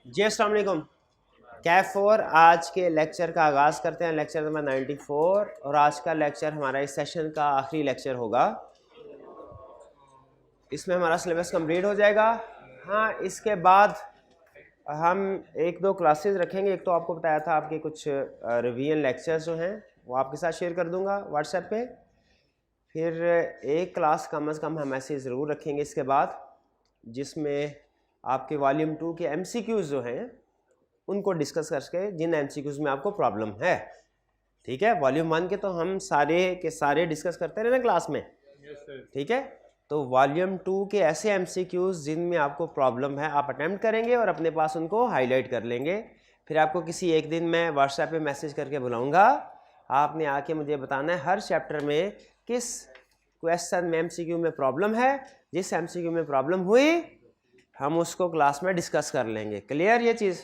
जी अस्सलाम वालेकुम। कैफ 4 आज के लेक्चर का आगाज़ करते हैं, लेक्चर नंबर 94। और आज का लेक्चर हमारा इस सेशन का आखिरी लेक्चर होगा। इसमें हमारा सिलेबस कंप्लीट हो जाएगा। हाँ, इसके बाद हम एक दो क्लासेस रखेंगे। एक तो आपको बताया था आपके कुछ रिवीजन लेक्चर्स जो हैं वो आपके साथ शेयर कर दूंगा व्हाट्सएप पे। फिर एक क्लास कम से कम हम ऐसे ज़रूर रखेंगे इसके बाद, जिसमें आपके वॉल्यूम 2 के MCQs जो हैं उनको डिस्कस करके, जिन MCQs में आपको प्रॉब्लम है। ठीक है, वॉल्यूम 1 के तो हम सारे के सारे डिस्कस करते रहे ना क्लास में। ठीक है, तो वॉल्यूम 2 के ऐसे MCQs जिनमें आपको प्रॉब्लम है आप अटेम्प्ट करेंगे और अपने पास उनको हाईलाइट कर लेंगे। फिर आपको किसी एक दिन मैं व्हाट्सएप पे मैसेज करके बुलाऊंगा, आपने आके मुझे बताना है हर चैप्टर में किस क्वेश्चन में MCQ में प्रॉब्लम है। जिस MCQ में प्रॉब्लम हुई हम उसको क्लास में डिस्कस कर लेंगे। क्लियर ये चीज़?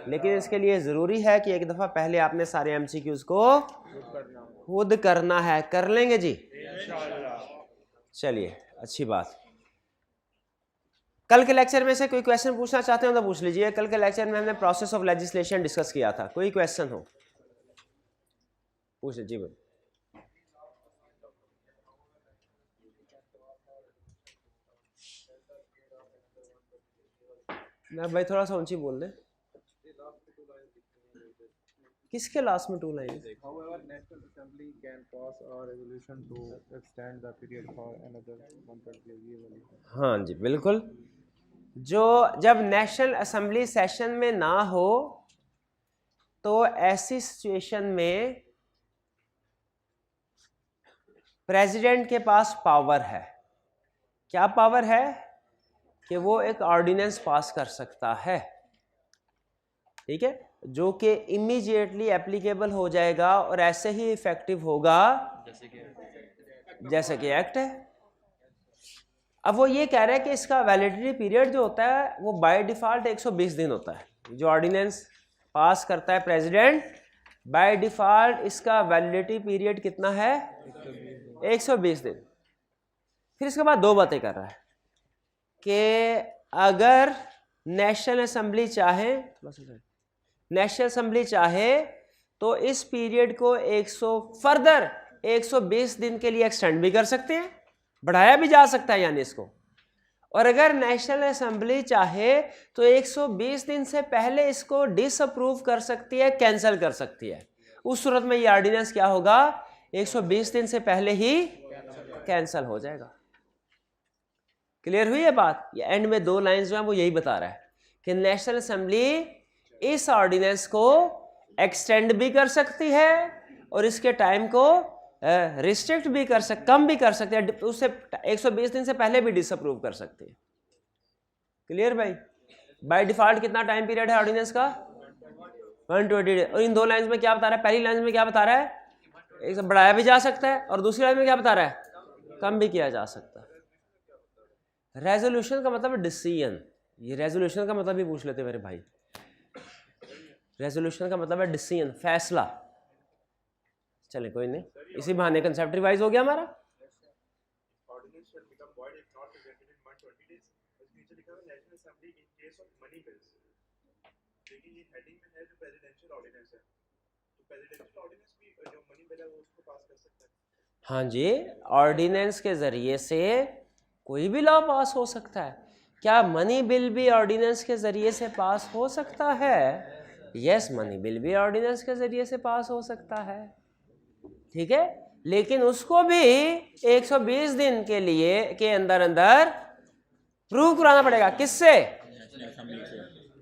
लेकिन इसके लिए ज़रूरी है कि एक दफ़ा पहले आपने सारे MCQs को खुद करना है। कर लेंगे जी? चलिए, अच्छी बात। कल के लेक्चर में से कोई क्वेश्चन पूछना चाहते हो तो पूछ लीजिए। कल के लेक्चर में हमने प्रोसेस ऑफ लेजिस्लेशन डिस्कस किया था। कोई क्वेश्चन हो पूछ लीजिए। ना भाई, थोड़ा सा ऊंची बोल दे। किसके लास्ट में 2 line? However, National Assembly can pass a resolution to extend the period for another month or year. हाँ जी, बिल्कुल। जो जब नेशनल असेंबली सेशन में ना हो तो ऐसी सिचुएशन में प्रेसिडेंट के पास पावर है। क्या पावर है? कि वो एक ऑर्डिनेंस पास कर सकता है। ठीक है, जो कि इमीडिएटली एप्लीकेबल हो जाएगा और ऐसे ही इफेक्टिव होगा जैसे कि एक्ट है। अब वो ये कह रहा है कि इसका वैलिडिटी पीरियड जो होता है वो बाय डिफॉल्ट 120 दिन होता है। जो ऑर्डिनेंस पास करता है प्रेसिडेंट, बाय डिफॉल्ट इसका वैलिडिटी पीरियड कितना है? 120 दिन। फिर इसके बाद 2 बातें कर रहा है कि अगर नेशनल असेंबली चाहे तो इस पीरियड को 120 दिन के लिए एक्सटेंड भी कर सकते हैं, बढ़ाया भी जा सकता है यानी इसको। और अगर नेशनल असेंबली चाहे तो 120 दिन से पहले इसको डिसअप्रूव कर सकती है, कैंसिल कर सकती है। उस सूरत में ये ऑर्डिनेंस क्या होगा? 120 दिन से पहले ही कैंसिल हो जाएगा। क्लियर हुई ये बात? ये एंड में 2 लाइंस जो है वो यही बता रहा है कि नेशनल असेंबली इस ऑर्डिनेंस को एक्सटेंड भी कर सकती है और इसके टाइम को रिस्ट्रिक्ट भी कम भी कर सकते हैं, उससे 120 दिन से पहले भी डिसअप्रूव कर सकते हैं। क्लियर भाई? बाय डिफॉल्ट कितना टाइम पीरियड है ऑर्डिनेंस का? 120 डेज। और इन 2 लाइंस में क्या बता रहा है? पहली लाइन में क्या बता रहा है? एक बढ़ाया भी जा सकता है और दूसरी लाइन में क्या बता रहा है? कम भी किया जा सकता है। रेजोल्यूशन का मतलब डिसीजन। ये रेजोल्यूशन का मतलब भी पूछ लेते मेरे भाई। रेजोल्यूशन का मतलब है डिसीजन, फैसला। चले कोई नहीं, इसी बहाने कंसेप्ट रिवाइज हो गया हमारा। हाँ जी, ऑर्डिनेंस के जरिए से कोई भी लॉ पास हो सकता है। क्या मनी बिल भी ऑर्डिनेंस के जरिए से पास हो सकता है? यस, मनी बिल भी ऑर्डिनेंस के जरिए से पास हो सकता है। ठीक है, लेकिन उसको भी 120 दिन के लिए के अंदर प्रूव कराना पड़ेगा। किससे?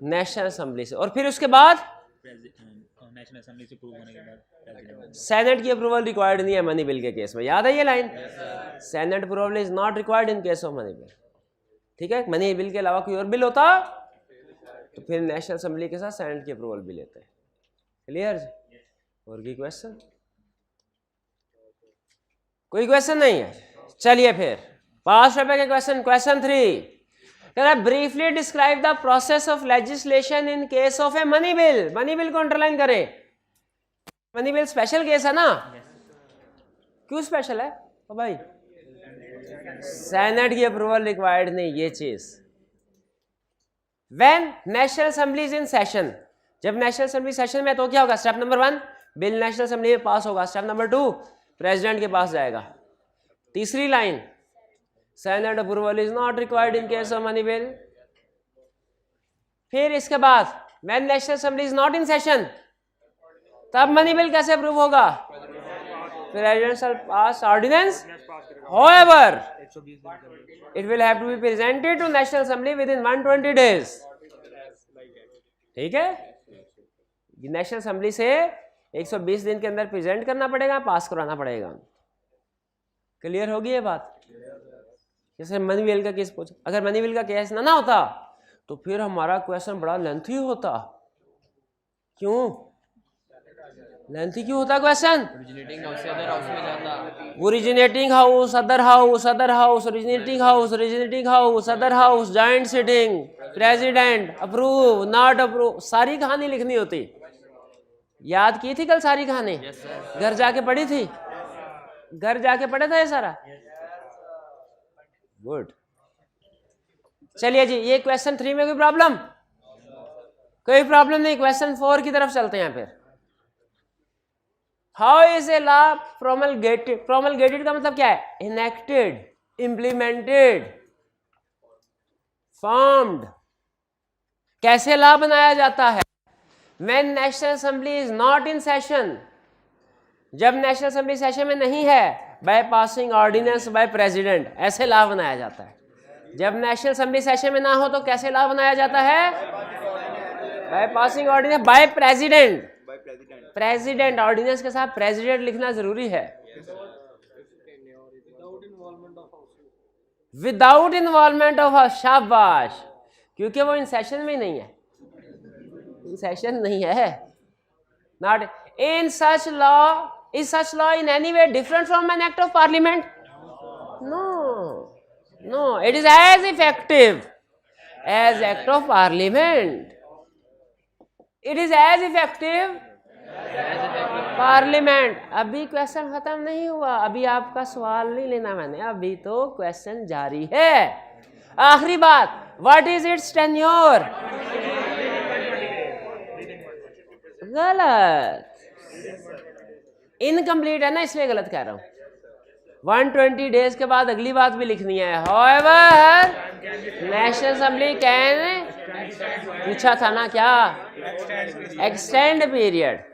नेशनल असेंबली से। और फिर उसके बाद नेशनल असेंबली से प्रूव होने के बाद सेनेट की अप्रूवल रिक्वायर्ड नहीं है मनी बिल के केस में। याद है ये line? Senate approval is not required in case of money bill. ठीक है, मनी बिल के अलावा कोई और बिल होता तो फिर नेशनल असेंबली के साथ सेनेट की अप्रूवल भी लेते हैं। क्लियर? और कोई क्वेश्चन? कोई क्वेश्चन नहीं है? चलिए फिर 5 रुपए के question. Question 3 briefly describe the process of legislation in case of a money bill. Money bill को अंडरलाइन करें। मनी बिल स्पेशल केस है ना? क्यों स्पेशल है तो भाई? सेनेट की अप्रूवल रिक्वायर्ड नहीं, ये चीज when national assembly is in session, जब नेशनल असेंबली सेशन में तो क्या होगा, step number 1 bill national assembly में पास होगा, स्टेप नंबर 2 प्रेसिडेंट के पास जाएगा। तीसरी line, senate approval is not required in case of money bill. फिर इसके बाद when national assembly is not in session, तब मनी बिल कैसे अप्रूव होगा, president shall pass ordinance, however it will have to be presented to national assembly within 120 days। ठीक है, national assembly से 120 दिन के अंदर प्रेजेंट करना पड़ेगा, पास करवाना पड़ेगा। क्लियर होगी ये बात। जैसे मनी बिल का केस पूछा, अगर मनी बिल का केस ना होता तो फिर हमारा क्वेश्चन बड़ा लेंथी होता। क्यों लेंथी क्यों होता question? Originating house, other house, other house, originating house, originating house, other house, joint sitting, president, approve, not approve, सारी कहानी लिखनी होती। याद की थी कल सारी कहानी? घर जाके पढ़ी थी? घर जाके पढ़ा था ये सारा? गुड। चलिए जी, ये क्वेश्चन 3 में कोई प्रॉब्लम? कोई प्रॉब्लम नहीं। क्वेश्चन 4 की तरफ चलते हैं। फिर how is a law promulgated? Promulgated का मतलब क्या है? Enacted, implemented, formed. कैसे लॉ बनाया जाता है? When national assembly is not in session, जब नेशनल असेंबली सेशन में नहीं है, by passing ordinance by president, ऐसे लॉ बनाया जाता है। जब नेशनल असेंबली सेशन में ना हो तो कैसे लॉ बनाया जाता है? By passing ordinance by president. President, ordinance के साथ प्रेसिडेंट लिखना जरूरी है। विदाउट इन्वॉल्वमेंट ऑफ हाउस, शाबाश, क्योंकि वो इन सेशन में नहीं है। इन सेशन नहीं है। Not in such law, is such law in any way different from an act of parliament? No, no, it is as effective as act of parliament. It is as effective parliament। अभी question खत्म नहीं हुआ, अभी आपका सवाल नहीं लेना मैंने, अभी तो क्वेश्चन जारी है। आखिरी बात, what is its tenure? गलत, इनकम्प्लीट है ना, इसलिए गलत कह रहा हूं। 120 डेज के बाद अगली बात भी लिखनी है। However, नेशनल असेंबली कैन, पूछा था ना क्या, एक्सटेंड पीरियड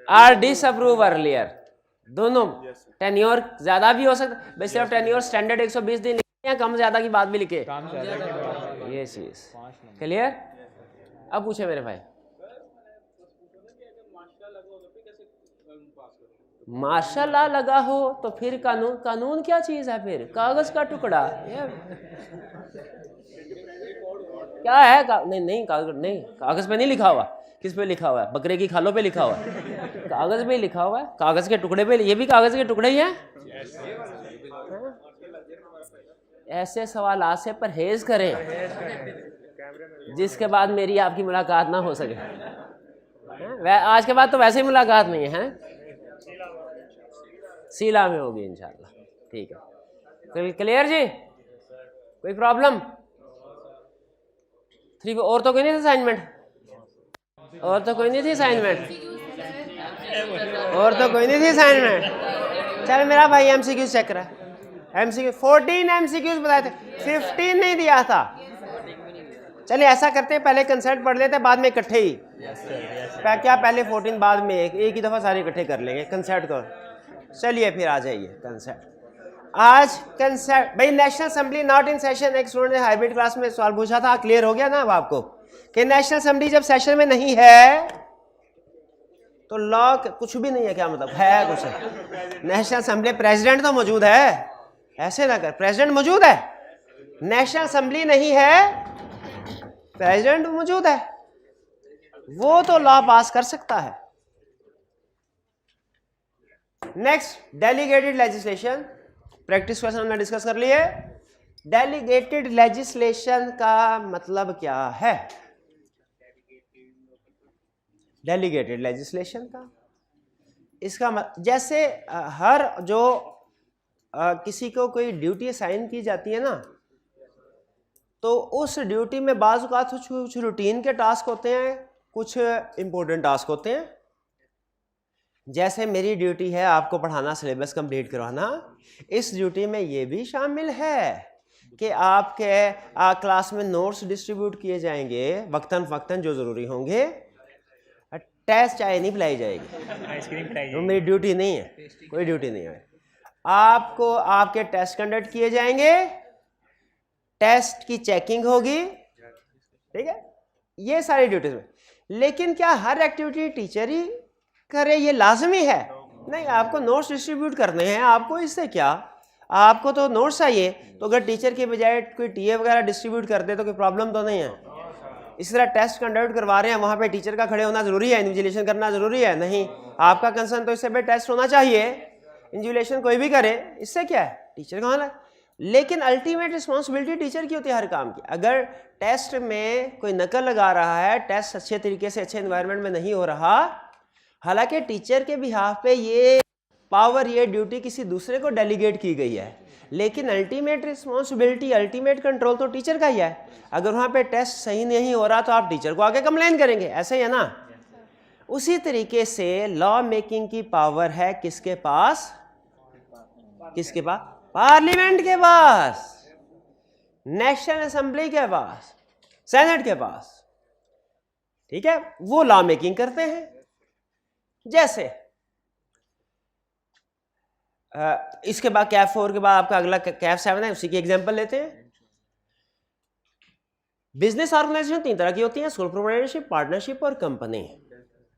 और डिसअप्रूव अर्लियर, दोनों। टेन्योर ज्यादा भी हो सकता है, सिर्फ टेन्योर स्टैंडर्ड 120 दिन लिखे, कम ज्यादा की बात भी लिखे, ये चीज क्लियर। अब पूछे मेरे भाई, मार्शल लॉ लगा हो तो फिर कानून, कानून क्या चीज है? फिर कागज का टुकड़ा क्या है? नहीं नहीं, कागज नहीं, कागज पे नहीं लिखा हुआ। किस पे लिखा हुआ है? बकरे की खालों पे लिखा हुआ है, कागज पे लिखा हुआ है, कागज के टुकड़े पे। ये भी कागज के टुकड़े ही हैं। ऐसे सवाल से परहेज करें जिसके बाद मेरी आपकी मुलाकात ना हो सके। आज के बाद तो वैसे ही मुलाकात नहीं है, सीला में होगी इंशाल्लाह। ठीक है, क्लियर जी? कोई प्रॉब्लम? 3 और तो कोई नहीं था असाइनमेंट? और तो कोई नहीं थी असाइनमेंट? और तो कोई नहीं थी असाइनमेंट? चल मेरा भाई एमसीक्यूज चेक करा। एमसीक्यू 14 एमसीक्यूज बताए थे, 15 नहीं दिया था। चलिए ऐसा करते हैं, पहले कंसेप्ट पढ़ लेते हैं, बाद में इकट्ठे ही। क्या पहले 14 बाद में एक ही दफा सारे इकट्ठे कर लेंगे कंसेप्ट को। चलिए फिर आ जाइए कंसेप्ट। आज कंसेप्ट भाई, national assembly not in session. एक स्टूडेंट ने हाइब्रिड क्लास में सवाल पूछा था, क्लियर हो गया ना अब आपको कि नेशनल असेंबली जब सेशन में नहीं है तो लॉ कुछ भी नहीं है। क्या मतलब है? कुछ है। नेशनल असेंबली प्रेसिडेंट तो मौजूद है, ऐसे ना कर, प्रेसिडेंट मौजूद है, नेशनल असेंबली नहीं है, प्रेसिडेंट मौजूद है, वो तो लॉ पास कर सकता है। Next, delegated legislation. Practice question हमने डिस्कस कर लिए। डेलीगेटेड लेजिस्लेशन का मतलब क्या है? डेलीगेटेड लेजिस्लेशन का इसका जैसे हर जो किसी को कोई ड्यूटी असाइन की जाती है ना, तो उस ड्यूटी में बाज़ औक़ात कुछ रूटीन के टास्क होते हैं, कुछ इम्पोर्टेंट टास्क होते हैं। जैसे मेरी ड्यूटी है आपको पढ़ाना, सिलेबस कंप्लीट करवाना, इस ड्यूटी में ये भी शामिल है कि आपके क्लास में नोट्स डिस्ट्रीब्यूट किए जाएंगे वक्तन फ़क्तन जो ज़रूरी होंगे। टेस्ट चाय नहीं पिलाई जाएगी, आइसक्रीम खिलाई तो मेरी ड्यूटी नहीं है, कोई ड्यूटी नहीं है। आपको आपके टेस्ट कंडक्ट किए जाएंगे, टेस्ट की चेकिंग होगी, ठीक है, ये सारी ड्यूटीज में। लेकिन क्या हर एक्टिविटी टीचर ही करे, ये लाजमी है? नहीं, आपको नोट्स डिस्ट्रीब्यूट करने हैं, आपको इससे क्या, आपको तो नोट्स चाहिए, तो अगर टीचर के बजाय कोई टीए वगैरह डिस्ट्रीब्यूट कर दे तो कोई प्रॉब्लम तो नहीं है। इस तरह टेस्ट कंडक्ट करवा रहे हैं, वहाँ पे टीचर का खड़े होना ज़रूरी है, इन्विजिलेशन करना ज़रूरी है? नहीं, आपका कंसर्न तो इससे भी टेस्ट होना चाहिए, इन्विजिलेशन कोई भी करे, इससे क्या है, टीचर कहाँ है। लेकिन अल्टीमेट रिस्पॉन्सिबिलिटी टीचर की होती है हर काम की। अगर टेस्ट में कोई नकल लगा रहा है, टेस्ट अच्छे तरीके से अच्छे एनवायरनमेंट में नहीं हो रहा, हालांकि टीचर के बिहाफ पे ये पावर, ये ड्यूटी किसी दूसरे को डेलीगेट की गई है, लेकिन अल्टीमेट रिस्पॉन्सिबिलिटी, अल्टीमेट कंट्रोल तो टीचर का ही है। अगर वहाँ पे टेस्ट सही नहीं हो रहा तो आप टीचर को आके कंप्लेन करेंगे, ऐसे ही है ना। उसी तरीके से लॉ मेकिंग की पावर है किसके पास? किसके पास? पार्लियामेंट के पास, नेशनल असेंबली के पास, सेनेट के पास, ठीक है, वो लॉ मेकिंग करते हैं। जैसे इसके बाद कैफ 4 के बाद आपका अगला कैफ 7 है, उसी की एग्जांपल लेते हैं। बिजनेस ऑर्गेनाइजेशन 3 तरह की होती हैं, सोल प्रोप्राइटरशिप, पार्टनरशिप और कंपनी।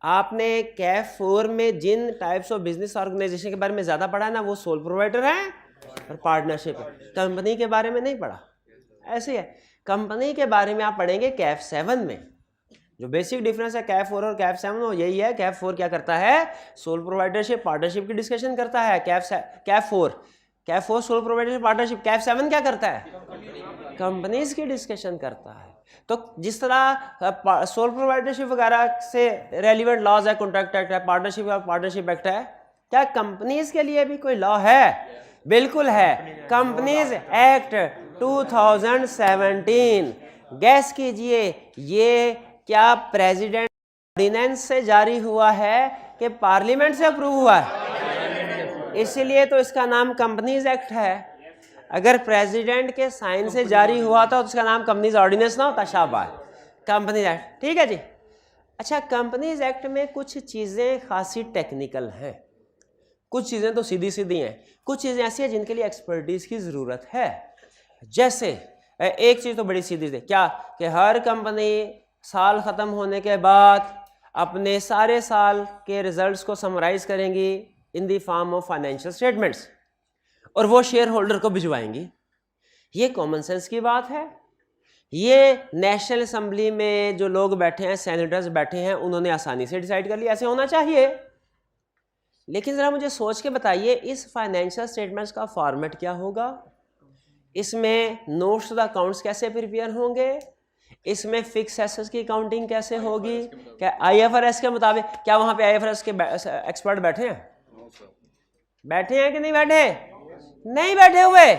आपने कैफ 4 में जिन टाइप्स ऑफ बिजनेस ऑर्गेनाइजेशन के बारे में ज्यादा पढ़ा है ना, वो सोल प्रोप्राइटर है और पार्टनरशिप है। कंपनी के बारे में नहीं पढ़ा, ऐसे है। कंपनी के बारे में आप पढ़ेंगे कैफ 7 में। जो बेसिक डिफरेंस है कैफ 4 और कैफ 7 वो यही है। कैफ 4 क्या करता है? सोल प्रोवाइडरशिप, पार्टनरशिप की डिस्कशन करता है। CAF 4 sole proprietorship, partnership. CAF 7 क्या करता है? कंपनीज की डिस्कशन करता है। तो जिस तरह सोल प्रोवाइडरशिप वगैरह से रेलिवेंट लॉज है, कॉन्ट्रैक्ट एक्ट है, पार्टनरशिप एक्ट है, क्या कंपनीज के लिए भी कोई लॉ है? बिल्कुल है, कंपनीज एक्ट 2017। गैस कीजिए, ये क्या प्रेसिडेंट ऑर्डिनेंस से जारी हुआ है कि पार्लियामेंट से अप्रूव हुआ है? इसीलिए तो इसका नाम कंपनीज एक्ट है। अगर प्रेसिडेंट के साइन से जारी हुआ था तो उसका नाम कंपनीज ऑर्डिनेंस ना होता, शाबाश, कंपनीज एक्ट। ठीक है जी। अच्छा, कंपनीज एक्ट में कुछ चीज़ें खासी टेक्निकल हैं, कुछ चीज़ें तो सीधी सीधी हैं, कुछ चीज़ें ऐसी हैं जिनके लिए एक्सपर्टीज़ की ज़रूरत है। जैसे एक चीज़ तो बड़ी सीधी थी, क्या कि हर कंपनी साल ख़त्म होने के बाद अपने सारे साल के रिजल्ट्स को समराइज करेंगी in the form of financial statements और वो शेयर होल्डर को भिजवाएंगी। ये कॉमन सेंस की बात है। ये नेशनल असेंबली में जो लोग बैठे हैं, सेनेटर्स बैठे हैं, उन्होंने आसानी से डिसाइड कर लिया ऐसे होना चाहिए। लेकिन ज़रा मुझे सोच के बताइए, इस फाइनेंशियल स्टेटमेंट्स का फॉर्मेट क्या होगा? इसमें नोट्स द अकाउंट्स कैसे प्रिपेयर होंगे? इसमें फिक्स एसेट्स की काउंटिंग कैसे होगी? क्या आईएफआरएस के मुताबिक? क्या वहाँ पे आईएफआरएस के एक्सपर्ट बैठे हैं? बैठे हैं कि नहीं बैठे? नहीं बैठे हुए।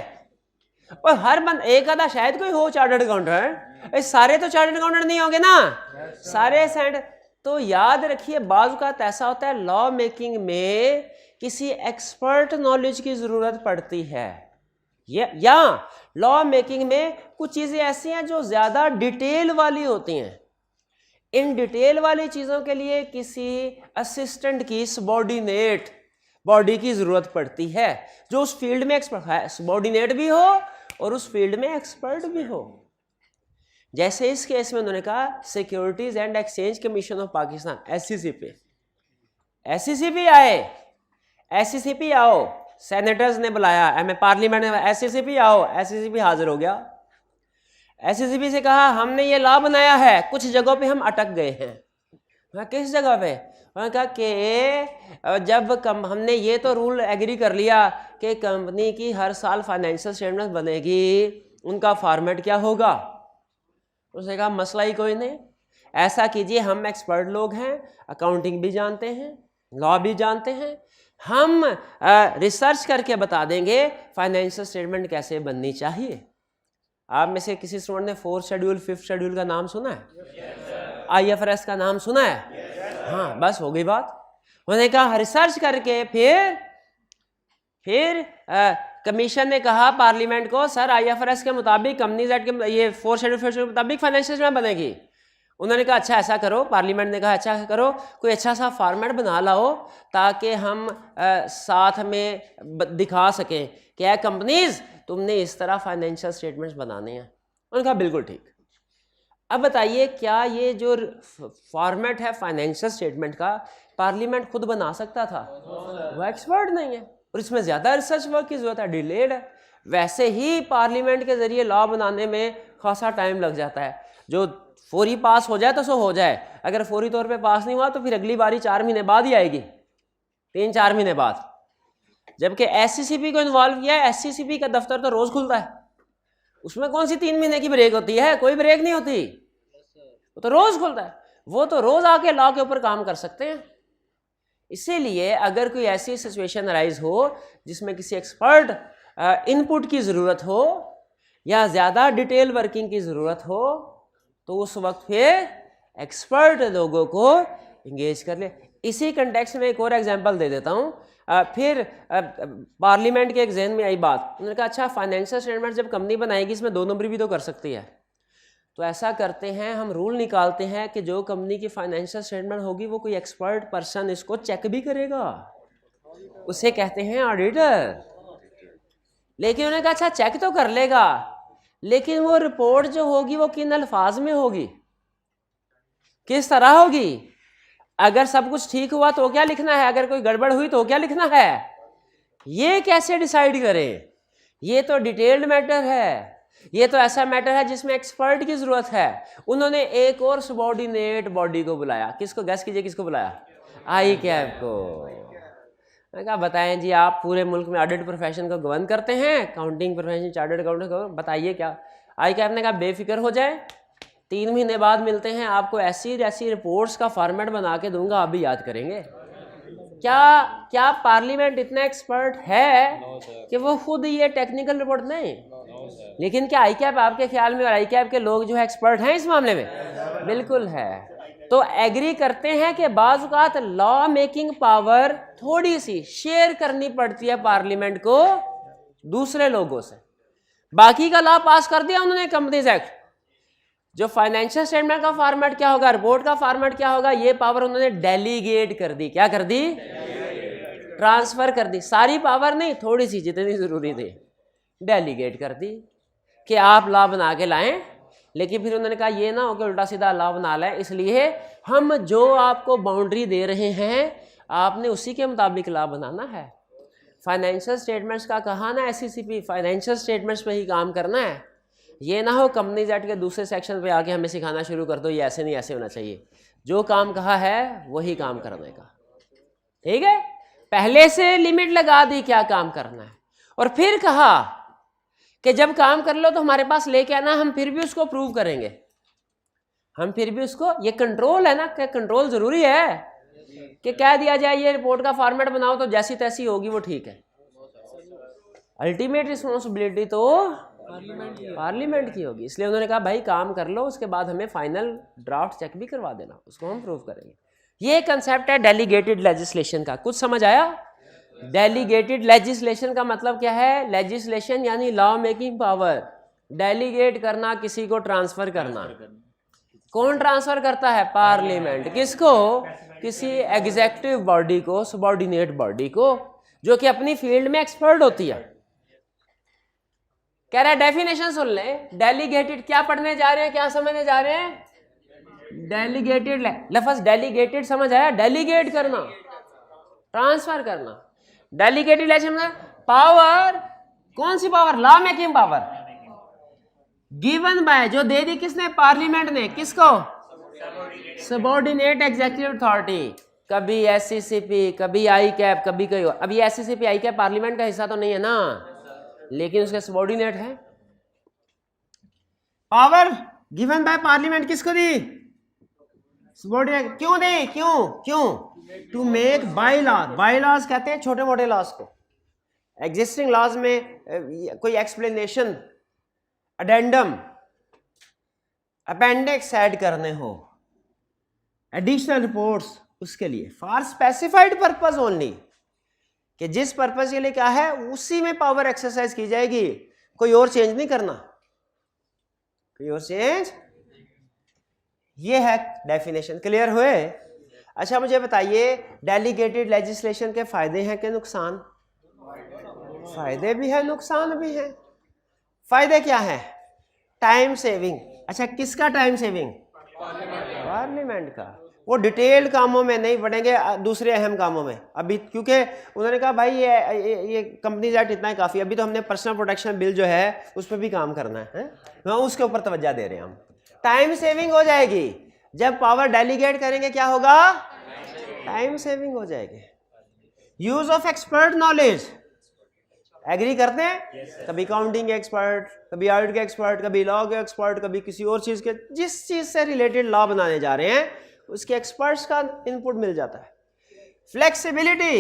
और हर बंद एक आधा शायद कोई हो चार्टर्ड अकाउंटेंट, सारे तो चार्टर्ड अकाउंटेंट नहीं होंगे ना, सारे सेंट। तो याद रखिए, बाज़ औक़ात ऐसा होता है लॉ मेकिंग में किसी एक्सपर्ट नॉलेज की ज़रूरत पड़ती है। या लॉ मेकिंग में कुछ चीज़ें ऐसी हैं जो ज़्यादा डिटेल वाली होती हैं। इन डिटेल वाली चीज़ों के लिए किसी असिस्टेंट की सबॉर्डिनेट बॉडी की ज़रूरत पड़ती है जो उस फील्ड में एक्सपर्ट है, सबॉर्डिनेट भी हो और उस फील्ड में एक्सपर्ट भी हो। जैसे इस केस में उन्होंने कहा securities and exchange commission of Pakistan, SCCP आए, SCCP आओ, सेनेटर्स ने बुलाया, पार्लियामेंट में SCCP आओ, SCCP हाजिर हो गया। SCCP से कहा हमने ये लॉ बनाया है, कुछ जगहों पे हम अटक गए हैं। किस जगह पे? उन्होंने कहा कि जब हमने ये तो रूल एग्री कर लिया कि कंपनी की हर साल फाइनेंशियल स्टेटमेंट बनेगी, उनका फॉर्मेट क्या होगा? उसने कहा मसला ही कोई नहीं, ऐसा कीजिए, हम एक्सपर्ट लोग हैं, अकाउंटिंग भी जानते हैं, लॉ भी जानते हैं, हम रिसर्च करके बता देंगे फाइनेंशियल स्टेटमेंट कैसे बननी चाहिए। आप में से किसी स्टूडेंट ने 4th शेड्यूल 5th शेड्यूल का नाम सुना है? IFRS का नाम सुना है? हाँ, बस हो गई बात। उन्होंने कहा रिसर्च करके फिर कमीशन ने कहा पार्लियामेंट को, सर IFRS के मुताबिक कंपनीज एक्ट के ये 4th शेड्यूल 5th शेड्यूल के मुताबिक फाइनेंशियल स्टेटमेंट बनेगी। उन्होंने कहा अच्छा ऐसा करो, पार्लियामेंट ने कहा अच्छा करो, कोई अच्छा सा फॉर्मेट बना लाओ ताकि हम साथ में दिखा सकें कि है कंपनीज तुमने इस तरह फाइनेंशियल स्टेटमेंट्स बनाने हैं। उन्होंने कहा बिल्कुल ठीक। अब बताइए क्या ये जो फॉर्मेट है फाइनेंशियल स्टेटमेंट का पार्लियामेंट खुद बना सकता था? वो एक्सपर्ट नहीं है और इसमें ज़्यादा रिसर्च वर्क की ज़रूरत है, डिलेड है। वैसे ही पार्लियामेंट के ज़रिए लॉ बनाने में खासा टाइम लग जाता है। जो फौरी पास हो जाए तो सो हो जाए, अगर फौरी तौर पे पास नहीं हुआ तो फिर अगली बारी 4 महीने बाद ही आएगी, 3-4 महीने बाद। जबकि SCCP को इन्वॉल्व किया है, SCCP का दफ्तर तो रोज़ खुलता है, उसमें कौन सी 3 महीने की ब्रेक होती है? कोई ब्रेक नहीं होती, वो तो रोज़ खुलता है। वो तो रोज़ आके लॉ के ऊपर काम कर सकते हैं। इसीलिए अगर कोई ऐसी सिचुएशन अराइज हो जिसमें किसी एक्सपर्ट इनपुट की ज़रूरत हो या ज़्यादा डिटेल वर्किंग की ज़रूरत हो तो उस वक्त फिर एक्सपर्ट लोगों को इंगेज कर ले। इसी कंटेक्स्ट में एक और एग्जांपल दे देता हूँ। फिर पार्लियामेंट के एक जहन में आई बात, उन्होंने कहा अच्छा फाइनेंशियल स्टेटमेंट जब कंपनी बनाएगी इसमें 2 नंबरी भी तो कर सकती है, तो ऐसा करते हैं हम रूल निकालते हैं कि जो कंपनी की फाइनेंशियल स्टेटमेंट होगी वो कोई एक्सपर्ट पर्सन इसको चेक भी करेगा, उसे कहते हैं ऑडिटर। लेकिन उन्होंने कहा अच्छा चेक तो कर लेगा, लेकिन वो रिपोर्ट जो होगी वो किन अल्फाज में होगी, किस तरह होगी? अगर सब कुछ ठीक हुआ तो क्या लिखना है, अगर कोई गड़बड़ हुई तो क्या लिखना है, ये कैसे डिसाइड करें? ये तो डिटेल्ड मैटर है, ये तो ऐसा मैटर है जिसमें एक्सपर्ट की जरूरत है। उन्होंने एक और सबऑर्डिनेट बॉडी को बुलाया, किसको? गैस कीजिए किसको बुलाया? ICAP को। मैंने कहा बताएं जी, आप पूरे मुल्क में ऑडिट प्रोफेशन को गवर्न करते हैं, अकाउंटिंग प्रोफेशन, चार्टर्ड अकाउंटेंट को, बताइए क्या? ICAP ने कहा बेफिक्र हो जाए, 3 महीने बाद मिलते हैं, आपको ऐसी ऐसी रिपोर्ट्स का फॉर्मेट बना के दूंगा, आप भी याद करेंगे। क्या पार्लियामेंट इतना एक्सपर्ट है कि वो खुद ये टेक्निकल रिपोर्ट नहीं? लेकिन क्या ICAP आपके ख्याल में और ICAP के लोग जो है एक्सपर्ट हैं इस मामले में? बिल्कुल है। तो एग्री करते हैं कि बाज़ औक़ात लॉ मेकिंग पावर थोड़ी सी शेयर करनी पड़ती है पार्लियामेंट को दूसरे लोगों से। बाकी का लॉ पास कर दिया उन्होंने, कंपनीज एक्ट, जो फाइनेंशियल स्टेटमेंट का फॉर्मेट क्या होगा, रिपोर्ट का फॉर्मेट क्या होगा, ये पावर उन्होंने डेलीगेट कर दी। क्या कर दी? ट्रांसफर कर दी। सारी पावर नहीं, थोड़ी सी जितनी जरूरी थी डेलीगेट कर दी कि आप लॉ बना के लाएं। लेकिन फिर उन्होंने कहा ये ना हो कि उल्टा सीधा लॉ बना लें, इसलिए हम जो आपको बाउंड्री दे रहे हैं आपने उसी के मुताबिक लॉ बनाना है। फाइनेंशियल स्टेटमेंट्स का कहा ना SCCP, फाइनेंशियल स्टेटमेंट्स पे ही काम करना है। ये ना हो कंपनीज एक्ट के दूसरे सेक्शन पे आके हमें सिखाना शुरू कर दो ये ऐसे नहीं ऐसे होना चाहिए। जो काम कहा है वही काम करने का, ठीक है? पहले से लिमिट लगा दी क्या काम करना है, और फिर कहा कि जब काम कर लो तो हमारे पास लेके आना, हम फिर भी उसको प्रूव करेंगे, हम फिर भी उसको, ये कंट्रोल है ना, क्या कंट्रोल जरूरी है कि कह दिया जाए ये रिपोर्ट का फॉर्मेट बनाओ तो जैसी तैसी होगी वो ठीक है? अल्टीमेट रिस्पॉन्सिबिलिटी तो पार्लियामेंट की होगी। इसलिए उन्होंने कहा भाई काम कर लो, उसके बाद हमें फाइनल ड्राफ्ट चेक भी करवा देना, उसको हम प्रूव करेंगे। ये कंसेप्ट है डेलीगेटेड लेजिस्लेशन का। कुछ समझ आया? डेलीगेटेड लेजिस्लेशन का मतलब क्या है? लेजिस्लेशन यानी लॉ मेकिंग पावर, डेलीगेट करना, किसी को ट्रांसफर करना। कौन ट्रांसफर करता है? पार्लियामेंट। किसको? किसी एग्जीक्यूटिव बॉडी को, सबऑर्डिनेट बॉडी को, जो कि अपनी फील्ड में एक्सपर्ट होती है। कह रहा है डेफिनेशन सुन ले, डेलीगेटेड क्या पढ़ने जा रहे हैं, क्या समझने जा रहे हैं? डेलीगेटेड, लफ्ज़ डेलीगेटेड समझ आया? डेलीगेट करना, ट्रांसफर करना। डेलीगेटेड लेजिस्लेशन पावर, कौन सी power? Law making power given by, जो दे दी किसने? पार्लियामेंट ने। किसको? Subordinate executive authority. कभी SCCP, कभी ICAP, कभी कोई और। अब ये SCCP ICAP पार्लियामेंट का हिस्सा तो नहीं है ना, लेकिन उसके सबऑर्डिनेट है। पावर गिवन बाय पार्लियामेंट किसको दी? सबऑर्डिनेट। क्यों दी? क्यों? To make by law. Bylaws कहते हैं छोटे मोटे लॉज को। एग्जिस्टिंग लॉज में कोई एक्सप्लेनेशन अडेंडम, अपेंडिक्स ऐड करने हो, एडिशनल रिपोर्ट्स, उसके लिए फॉर स्पेसिफाइड पर्पस ओनली, कि जिस पर्पस के लिए क्या है उसी में पावर एक्सरसाइज की जाएगी, कोई और चेंज नहीं करना, कोई और चेंज। ये है डेफिनेशन। क्लियर हुए? अच्छा मुझे बताइए डेलीगेटेड लेजिस्लेशन के फायदे हैं कि नुकसान? फायदे भी है नुकसान भी है। फायदे क्या है? Time saving. अच्छा किसका टाइम सेविंग? पार्लियामेंट का। वो डिटेल्ड कामों में नहीं पड़ेंगे, दूसरे अहम कामों में अभी, क्योंकि उन्होंने कहा भाई ये कंपनीज एक्ट इतना ही काफ़ी है, अभी तो हमने पर्सनल प्रोटेक्शन बिल जो है उस पर भी काम करना है, हाँ उसके ऊपर तवज्जो दे रहे हैं हम। टाइम सेविंग हो जाएगी, जब पावर डेलीगेट करेंगे क्या होगा? टाइम सेविंग हो जाएगी। Use of expert knowledge, agree करते हैं? कभी काउंटिंग एक्सपर्ट, कभी ऑडिट के एक्सपर्ट, कभी लॉ के एक्सपर्ट, कभी किसी और चीज़ के, जिस चीज़ से रिलेटेड लॉ बनाने जा रहे हैं उसके एक्सपर्ट्स का इनपुट मिल जाता है। फ्लेक्सिबिलिटी,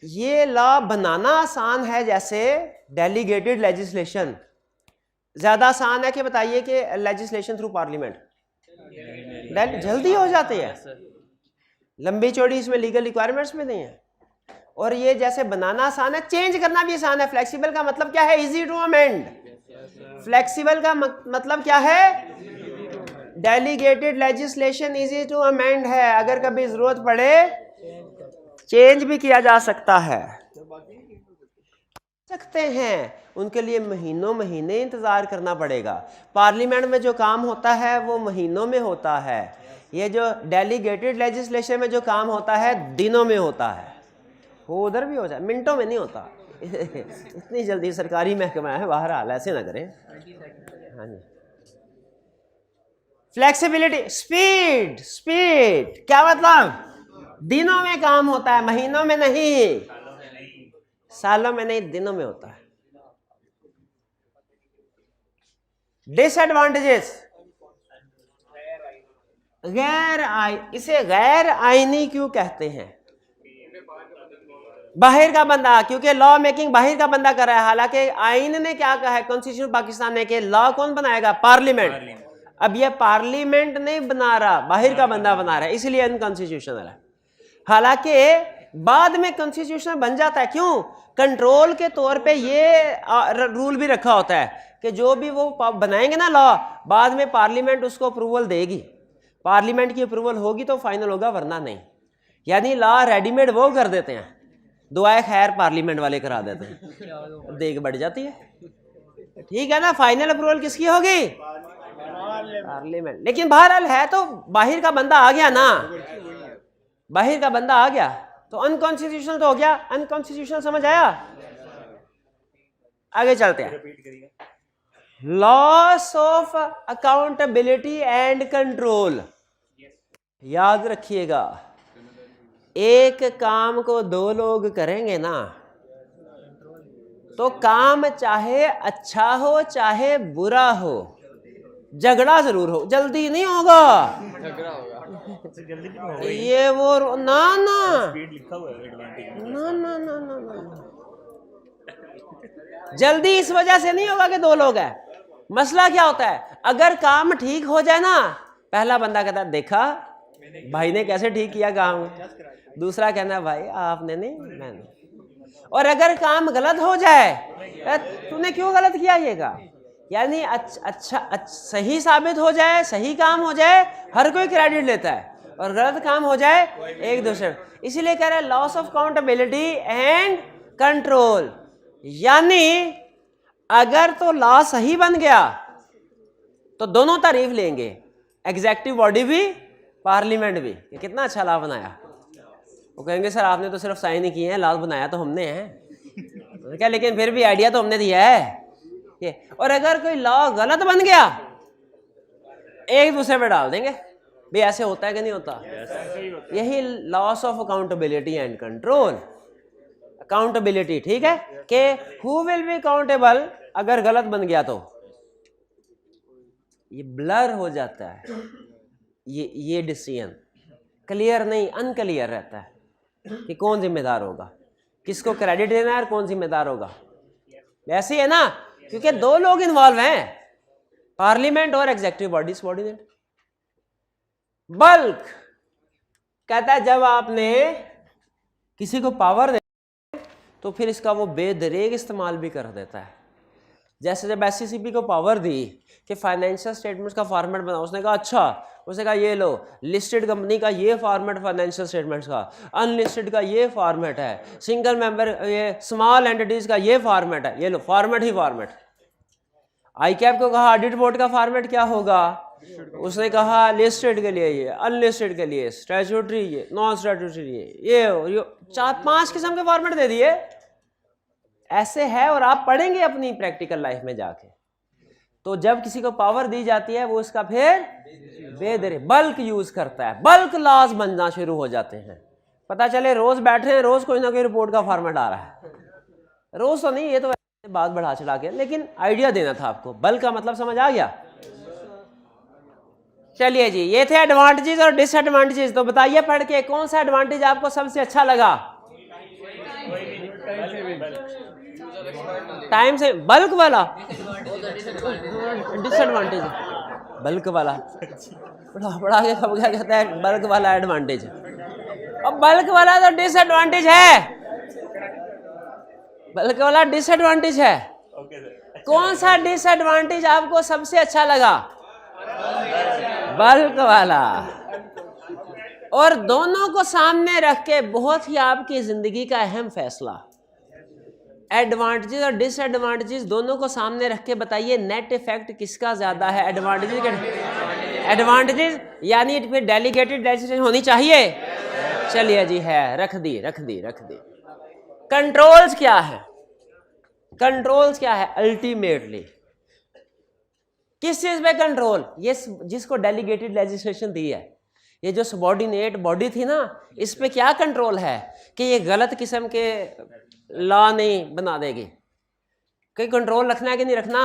ये लॉ बनाना आसान है जैसे डेलीगेटेड लेजिस्लेशन ज्यादा आसान है कि बताइए कि लेजिस्लेशन थ्रू पार्लियामेंट जल्दी हो जाती है, लंबी चौड़ी इसमें लीगल रिक्वायरमेंट्स में नहीं है। और ये जैसे बनाना आसान है, चेंज करना भी आसान है। फ्लेक्सिबल का मतलब क्या है? Easy to amend. फ्लेक्सिबल का मतलब क्या है? Delegated legislation easy to amend है, अगर कभी जरूरत पड़े चेंज भी किया जा सकता है, सकते हैं। उनके लिए महीनों महीने इंतजार करना पड़ेगा। पार्लियामेंट में जो काम होता है वो महीनों में होता है, ये जो डेलीगेटेड लेजिस्लेशन में जो काम होता है दिनों में होता है, वो उधर भी हो जाए, मिनटों में नहीं होता। इतनी जल्दी सरकारी महकमा है, बहरहाल ऐसे ना करें। हाँ जी। फ्लेक्सिबिलिटी, स्पीड, स्पीड क्या मतलब? दिनों में काम होता है, महीनों में नहीं, सालों में नहीं, दिनों में होता है। डिसएडवांटेजेस, इसे गैर आईनी क्यों कहते हैं? बाहर का बंदा, क्योंकि लॉ मेकिंग बाहर का बंदा कर रहा है, हालांकि आइन ने क्या कहा है, कॉन्स्टिट्यूशन पाकिस्तान ने, कि लॉ कौन बनाएगा? पार्लियामेंट। अब ये पार्लियामेंट नहीं बना रहा, बाहर का बंदा बना रहा है, इसलिए अनकॉन्स्टिट्यूशनल है। हालांकि बाद में कॉन्स्टिट्यूशन बन जाता है, क्यों? कंट्रोल के तौर पे ये रूल भी रखा होता है कि जो भी वो बनाएंगे ना लॉ, बाद में पार्लियामेंट उसको अप्रूवल देगी। पार्लियामेंट की अप्रूवल होगी तो फाइनल होगा, वरना नहीं। यानी लॉ रेडीमेड वो कर देते हैं, दुआए खैर पार्लियामेंट वाले करा देते हैं, देख बढ़ जाती है। ठीक है ना? फाइनल अप्रूवल किसकी होगी? पार्लियामेंट। लेकिन बहरहाल है तो बाहर का बंदा आ गया ना, बाहर का बंदा आ गया तो अनकॉन्स्टिट्यूशनल तो हो गया। अनकॉन्स्टिट्यूशनल समझ आया? आगे चलते हैं। Loss of accountability and control, याद रखिएगा, एक काम को दो लोग करेंगे ना तो काम चाहे अच्छा हो चाहे बुरा हो, झगड़ा जरूर हो, जल्दी नहीं होगा, झगड़ा होगा। ये वो ना ना स्पीड लिखा हुआ है एडवांटेज। ना ना ना ना ना, जल्दी इस वजह से नहीं होगा कि दो लोग हैं। मसला क्या होता है? अगर काम ठीक हो जाए ना, पहला बंदा कहता है देखा भाई ने कैसे ठीक किया काम, दूसरा कहना भाई आपने नहीं मैंने। और अगर काम गलत हो जाए, तूने क्यों गलत किया ये काम, यानी अच्छा सही साबित हो जाए, सही काम हो जाए, हर कोई क्रेडिट लेता है, और गलत काम हो जाए एक दूसरे। इसीलिए कह रहे हैं loss of accountability and control, यानी अगर तो लॉ सही बन गया तो दोनों तारीफ लेंगे, एग्जीक्यूटिव बॉडी भी, पार्लियामेंट भी, ये कितना अच्छा लॉ बनाया। वो कहेंगे सर आपने तो सिर्फ साइन ही किए हैं, लॉ बनाया तो हमने है क्या, लेकिन फिर भी आइडिया तो हमने दिया है ये। और अगर कोई लॉ गलत बन गया, एक दूसरे पे डाल देंगे भाई ऐसे होता है कि नहीं होता। यही loss of accountability and control. Accountability, ठीक है, कि हु विल बी अकाउंटेबल, अगर गलत बन गया तो ये ब्लर हो जाता है, ये डिसीजन क्लियर नहीं, अनक्लियर रहता है कि कौन जिम्मेदार होगा, किसको क्रेडिट देना है और कौन जिम्मेदार होगा। ऐसे ही है ना, क्योंकि दो लोग इन्वॉल्व हैं, पार्लियामेंट और एग्जीक्यूटिव बॉडी सबॉर्डिनेट। बल्क कहता है जब आपने किसी को पावर दे तो फिर इसका वो बेदरेग इस्तेमाल भी कर देता है। जैसे जब SCCP को पावर दी कि फाइनेंशियल स्टेटमेंट्स का फॉर्मेट बनाओ, उसने कहा अच्छा, उसने कहा ये लो लिस्टेड कंपनी का ये फॉर्मेट फाइनेंशियल स्टेटमेंट्स का, अनलिस्टेड का ये फॉर्मेट है, सिंगल मेंबर ये स्मॉल एंटिटीज का ये फॉर्मेट है, ये लो फॉर्मेट ही फॉर्मेट। ICAP को कहा ऑडिट बोर्ड का फॉर्मेट क्या होगा, उसने कहा लिस्टेड के लिए ये, अनलिस्टेड के लिए स्टैट्यूटरी ये, नॉन स्टैट्यूटरी ये 4-5 किस्म के फॉर्मेट दे दिए। ऐसे है और आप पढ़ेंगे अपनी प्रैक्टिकल लाइफ में जाके। तो जब किसी को पावर दी जाती है वो इसका फिर बेदरे बल्क यूज करता है, बल्क लॉस बनना शुरू हो जाते हैं। पता चले रोज बैठ रहे हैं, रोज कोई ना कोई रिपोर्ट का फॉर्मेट आ रहा है, रोज तो नहीं, ये तो बात बढ़ा चढ़ा के, लेकिन आइडिया देना था आपको। बल्क का मतलब समझ आ गया। चलिए जी, ये थे एडवांटेजेस और डिसएडवांटेजेस। तो बताइए पढ़ के कौन सा एडवांटेज आपको सबसे अच्छा लगा? टाइम से बल्क वाला, डिसएडवांटेज बल्क वाला पढ़ा के कब क्या कहता है बल्क वाला एडवांटेज, अब बल्क वाला तो डिसएडवांटेज है, बल्क वाला डिसएडवांटेज है। कौन सा डिसएडवांटेज आपको सबसे अच्छा लगा? बल्क वाला। और दोनों को सामने रख के बहुत ही आपकी जिंदगी का अहम फैसला, एडवांटेजेस और डिसएडवांटेजेस दोनों को सामने रख के बताइए नेट इफेक्ट किसका ज्यादा है? एडवांटेजेस यानी फिर डेलीगेटेड डेसिजन होनी चाहिए। चलिए जी, है, रख दी। कंट्रोल्स क्या है? कंट्रोल्स क्या है अल्टीमेटली? किस चीज पे कंट्रोल? ये जिसको डेलीगेटेड लेजिस्लेशन दी है, ये जो सबॉर्डिनेट बॉडी थी ना, इस पे क्या कंट्रोल है कि ये गलत किस्म के लॉ नहीं बना देगी। कहीं कंट्रोल रखना है कि नहीं रखना?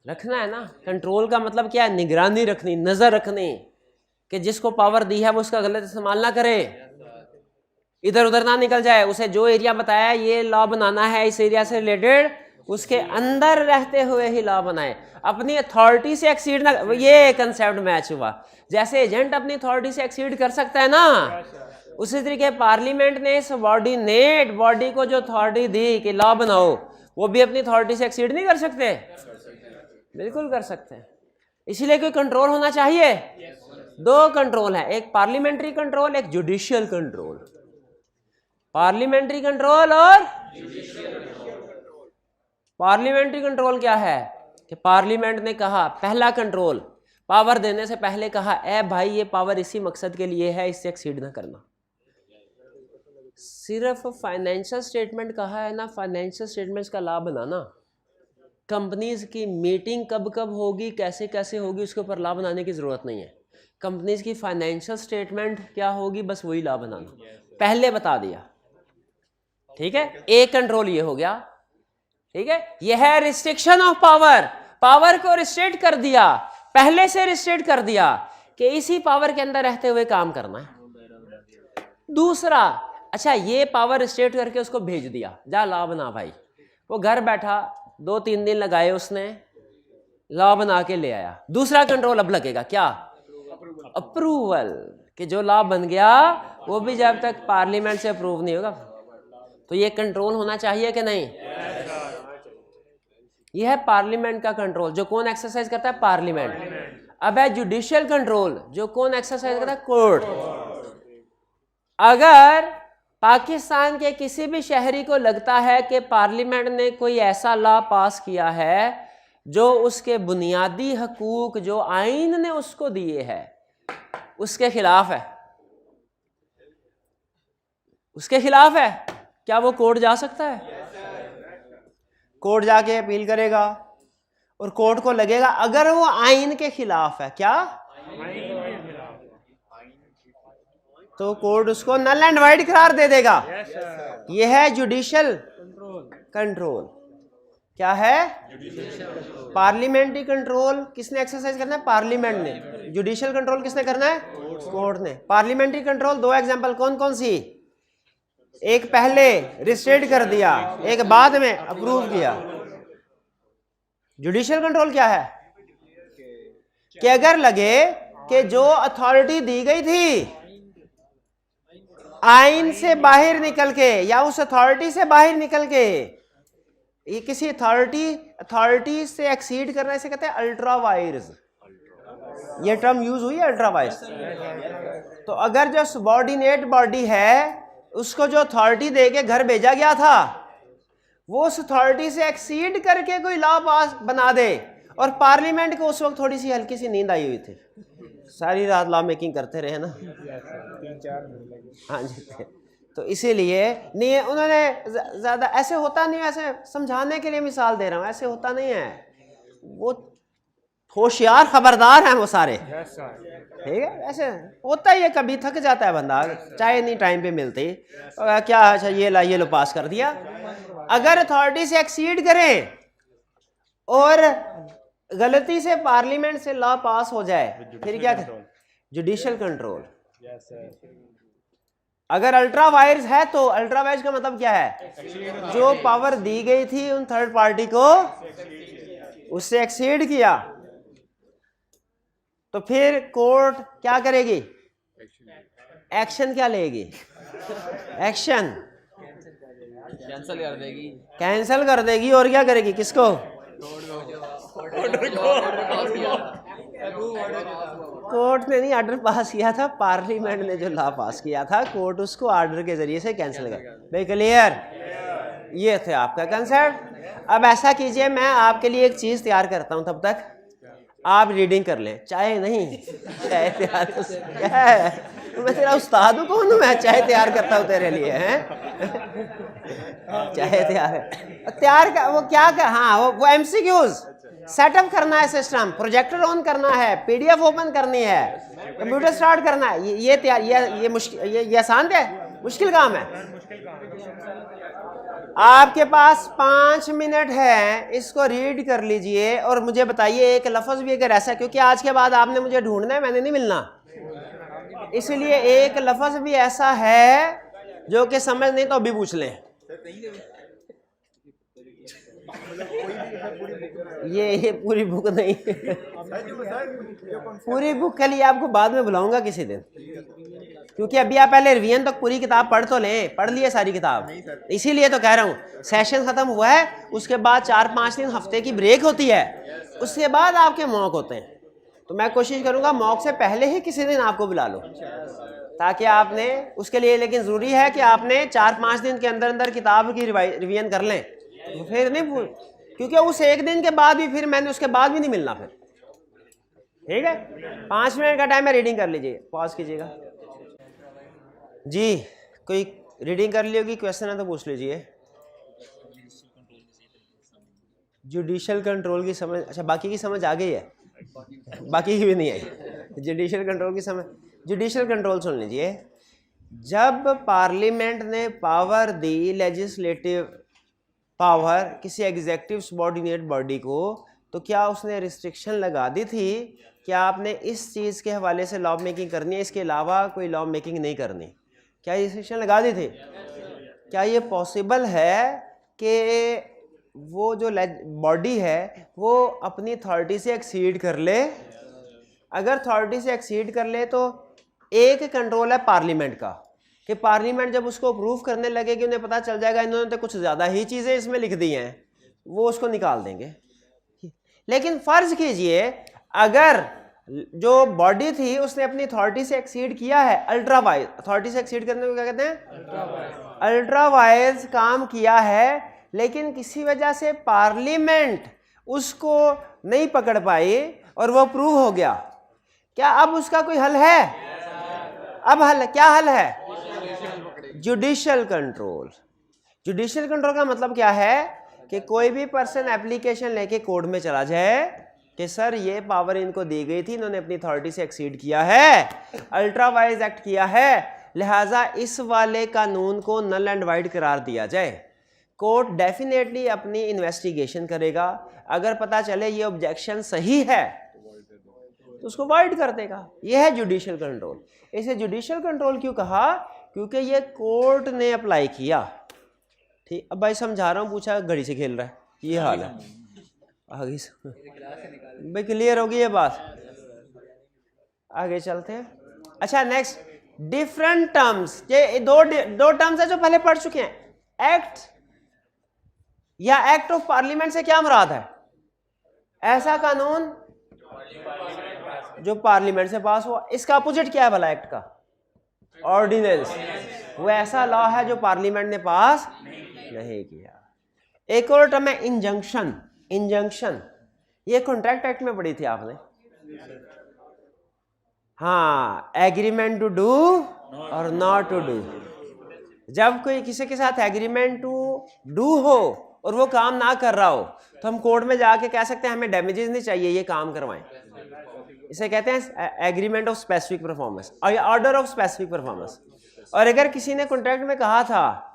रखना है ना। कंट्रोल का मतलब क्या है? निगरानी रखनी, नजर रखनी कि जिसको पावर दी है वो उसका गलत इस्तेमाल ना करे, इधर उधर ना निकल जाए। उसे जो एरिया बताया ये लॉ बनाना है इस एरिया से रिलेटेड, उसके अंदर रहते हुए ही लॉ बनाए, अपनी अथॉरिटी से एक्सीड ना। ये कंसेप्ट मैच हुआ। जैसे एजेंट अपनी अथॉरिटी से एक्सीड कर सकता है ना, उसी तरीके पार्लियामेंट ने सबऑर्डिनेट बॉडी को जो अथॉरिटी दी कि लॉ बनाओ, वो भी अपनी अथॉरिटी से एक्सीड नहीं कर सकते? बिल्कुल कर सकते हैं। इसीलिए कोई कंट्रोल होना चाहिए। दो कंट्रोल है, एक पार्लियामेंट्री कंट्रोल, एक जुडिशियल कंट्रोल। पार्लियामेंट्री कंट्रोल और पार्लियामेंट्री कंट्रोल क्या है कि पार्लियामेंट ने कहा, पहला कंट्रोल, पावर देने से पहले कहा ए भाई ये पावर इसी मकसद के लिए है, इससे एक्सीड ना करना। सिर्फ फाइनेंशियल स्टेटमेंट कहा है ना, फाइनेंशियल स्टेटमेंट्स का लाभ बनाना, कंपनीज की मीटिंग कब कब होगी, कैसे कैसे होगी, उसके ऊपर लाभ बनाने की जरूरत नहीं है। कंपनीज की फाइनेंशियल स्टेटमेंट क्या होगी, बस वही लाभ बनाना, पहले बता दिया। ठीक है, एक कंट्रोल ये हो गया। ठीक है, यह है रिस्ट्रिक्शन ऑफ पावर। पावर को रिस्ट्रिक्ट कर दिया, पहले से रिस्ट्रिक्ट कर दिया कि इसी पावर के अंदर रहते हुए काम करना है। दूसरा, अच्छा ये पावर रिस्ट्रिक्ट करके उसको भेज दिया, जा लॉ बना भाई। वो घर बैठा 2-3 दिन लगाए, उसने लॉ बना के ले आया। दूसरा कंट्रोल अब लगेगा क्या? अप्रूवल, कि जो लॉ बन गया वो भी जब तक पार्लियामेंट से अप्रूव नहीं होगा। तो ये कंट्रोल होना चाहिए कि नहीं? यह है पार्लियामेंट का कंट्रोल, जो कौन एक्सरसाइज करता है? पार्लियामेंट। अब है जुडिशियल कंट्रोल, जो कौन एक्सरसाइज करता है? कोर्ट। अगर पाकिस्तान के किसी भी शहरी को लगता है कि पार्लियामेंट ने कोई ऐसा लॉ पास किया है जो उसके बुनियादी हकूक जो आइन ने उसको दिए है उसके खिलाफ है, उसके खिलाफ है, क्या वो कोर्ट जा सकता है? कोर्ट जाके अपील करेगा और कोर्ट को लगेगा अगर वो आइन के खिलाफ है, क्या तो कोर्ट उसको नल एंड वाइड करार दे देगा। यह है जुडिशियल कंट्रोल। क्या है? पार्लियामेंट्री कंट्रोल किसने एक्सरसाइज करना है? पार्लियामेंट ने। जुडिशियल कंट्रोल किसने करना है? कोर्ट ने। पार्लियामेंट्री कंट्रोल दो एग्जांपल कौन कौन सी? एक पहले रिस्ट्रिक्ट कर दिया, एक बाद में अप्रूव किया। जुडिशियल कंट्रोल क्या है कि अगर लगे कि जो अथॉरिटी दी गई थी आइन से बाहर निकल के या उस अथॉरिटी से बाहर निकल के, ये किसी अथॉरिटी से एक्सीड करने से कहते हैं अल्ट्रा वाइज। ये टर्म यूज हुई है अल्ट्रा वाइज। तो अगर जो सबऑर्डिनेट बॉडी है उसको जो अथॉरिटी दे के घर भेजा गया था वो उस अथॉरिटी से एक्सीड करके कोई लॉ पास बना दे, और पार्लियामेंट को उस वक्त थोड़ी सी हल्की सी नींद आई हुई थी, सारी रात लॉ मेकिंग करते रहे ना। 3-4 मिनट लगे। हाँ जी, तो इसीलिए नहीं उन्होंने ज़्यादा ऐसे होता नहीं, ऐसे समझाने के लिए मिसाल दे रहा हूँ, ऐसे होता नहीं है। वो होशियार खबरदार हैं वो सारे, ठीक है। ऐसे होता ही है, कभी थक जाता है बंदा, चाहे नहीं टाइम पे मिलती क्या, अच्छा ये लो पास कर दिया। अगर अथॉरिटी से एक्सीड करें और गलती से पार्लियामेंट से लॉ पास हो जाए फिर क्या करें? Judicial control. अगर अल्ट्रा वायर्स है तो अल्ट्रा वायर्स का मतलब क्या है? जो पावर दी गई थी उन थर्ड पार्टी को उससे एक्सीड किया, तो फिर कोर्ट क्या करेगी? एक्शन क्या लेगी? एक्शन कैंसल कर देगी। और क्या करेगी? किसको? कोर्ट ने नहीं ऑर्डर पास किया था, पार्लियामेंट ने जो लॉ पास किया था, कोर्ट उसको ऑर्डर के जरिए से कैंसिल कर। भाई क्लियर? ये थे आपका कंसेप्ट। अब ऐसा कीजिए, मैं आपके लिए एक चीज तैयार करता हूं, तब तक आप रीडिंग कर लें। चाय नहीं, चाय तैयार क्या है? मैं तेरा उस्ताद हूं, कौन हूं मैं चाय तैयार करता हूं तेरे लिए? हैं चाय तैयार है, तैयार का वो क्या का? हाँ वो एमसीक्यूज सेटअप करना है, सिस्टम प्रोजेक्टर ऑन करना है, पीडीएफ ओपन करनी है, कंप्यूटर स्टार्ट करना है। ये तैयार, ये मुश्किल, ये आसान है, मुश्किल काम है। आपके पास 5 मिनट है, इसको रीड कर लीजिए और मुझे बताइए एक लफ्ज भी अगर ऐसा, क्योंकि आज के बाद आपने मुझे ढूंढना है, मैंने नहीं मिलना, इसलिए एक लफ्ज भी ऐसा है जो कि समझ नहीं तो अभी पूछ लें। ये पूरी बुक नहीं, पूरी बुक के लिए आपको बाद में बुलाऊंगा किसी दिन, क्योंकि अभी आप पहले रिवीजन तक पूरी किताब पढ़ तो लें, पढ़ लिए सारी किताब, इसीलिए तो कह रहा हूँ। सेशन खत्म हुआ है, उसके बाद 4-5 दिन हफ्ते की ब्रेक होती है, उसके बाद आपके मॉक होते हैं, तो मैं कोशिश करूंगा मॉक से पहले ही किसी दिन आपको बुला लो, ताकि आपने उसके लिए, लेकिन ज़रूरी है कि आपने 4-5 दिन के अंदर अंदर किताब की रिवीजन कर लें, तो फिर नहीं, क्योंकि उस एक दिन के बाद भी फिर मैंने उसके बाद भी नहीं मिलना फिर, ठीक है। 5 मिनट का टाइम है, रीडिंग कर लीजिए, पॉज कीजिएगा जी। कोई रीडिंग कर ली होगी, क्वेश्चन है तो पूछ लीजिए। जुडिशियल कंट्रोल की समझ, अच्छा बाकी की समझ आ गई है? बाकी की भी नहीं आई। जुडिशियल कंट्रोल की समझ, जुडिशियल कंट्रोल सुन लीजिए। जब पार्लियामेंट ने पावर दी, लेजिस्लेटिव पावर किसी एग्जीक्यूटिव सबऑर्डिनेट बॉडी को, तो क्या उसने रिस्ट्रिक्शन लगा दी थी कि आपने इस चीज़ के हवाले से लॉ मेकिंग करनी है, इसके अलावा कोई लॉ मेकिंग नहीं करनी? क्या ये रिस्ट्रिक्शन लगा दी थी? क्या ये पॉसिबल है कि वो जो बॉडी है वो अपनी अथॉरिटी से एक्सीड कर ले? अगर अथॉरिटी से एक्सीड कर ले तो एक कंट्रोल है पार्लियामेंट का, कि पार्लियामेंट जब उसको अप्रूव करने लगे कि उन्हें पता चल जाएगा इन्होंने तो कुछ ज़्यादा ही चीज़ें इसमें लिख दी हैं, वो उसको निकाल देंगे। लेकिन फ़र्ज़ कीजिए अगर जो बॉडी थी उसने अपनी अथॉरिटी से एक्सीड किया है, अल्ट्रा वाइज, अथॉरिटी से एक्सीड करने को क्या कहते हैं? अल्ट्रा वाइज काम किया है, लेकिन किसी वजह से पार्लियामेंट उसको नहीं पकड़ पाई और वो अप्रूव हो गया, क्या अब उसका कोई हल है? अब हल क्या हल है? Judicial control. जुडिशियल कंट्रोल का मतलब क्या है कि कोई भी पर्सन एप्लीकेशन लेके कोर्ट में चला जाए कि सर ये पावर इनको दी गई थी, इन्होंने अपनी अथॉरिटी से एक्सीड किया है, अल्ट्रा वाइज एक्ट किया है, लिहाजा इस वाले कानून को नल एंड वाइड करार दिया जाए। कोर्ट डेफिनेटली अपनी इन्वेस्टिगेशन करेगा, अगर पता चले ये ऑब्जेक्शन सही है तो उसको वाइड कर देगा। यह है जुडिशियल कंट्रोल। इसे जुडिशियल कंट्रोल क्यों कहा? क्योंकि ये कोर्ट ने अप्लाई किया। ठीक, अब भाई समझा रहा हूँ, पूछा घड़ी से खेल रहा है, ये हाल है। आगे भाई क्लियर होगी ये बात, आगे चलते हैं। अच्छा नेक्स्ट, डिफरेंट टर्म्स, ये दो टर्म्स है जो पहले पढ़ चुके हैं। एक्ट या एक्ट ऑफ पार्लियामेंट से क्या मुराद है? ऐसा कानून जो पार्लियामेंट से पास हुआ। इसका अपोजिट क्या है भला एक्ट का? ऑर्डिनेंस। वो ऐसा लॉ है जो पार्लियामेंट ने पास नहीं किया। एक और टर्म है इंजंक्शन। इंजंक्शन ये कॉन्ट्रैक्ट एक्ट में पढ़ी थी आपने। हाँ, एग्रीमेंट टू डू और नॉट टू डू। जब कोई किसी के साथ एग्रीमेंट टू डू हो और वो काम ना कर रहा हो तो हम कोर्ट में जाके कह सकते हैं हमें डैमेजेस नहीं चाहिए, ये काम करवाएं। इसे कहते हैं एग्रीमेंट ऑफ स्पेसिफिक परफॉर्मेंस और ऑर्डर ऑफ स्पेसिफिक परफॉर्मेंस। और अगर किसी ने कॉन्ट्रैक्ट में कहा था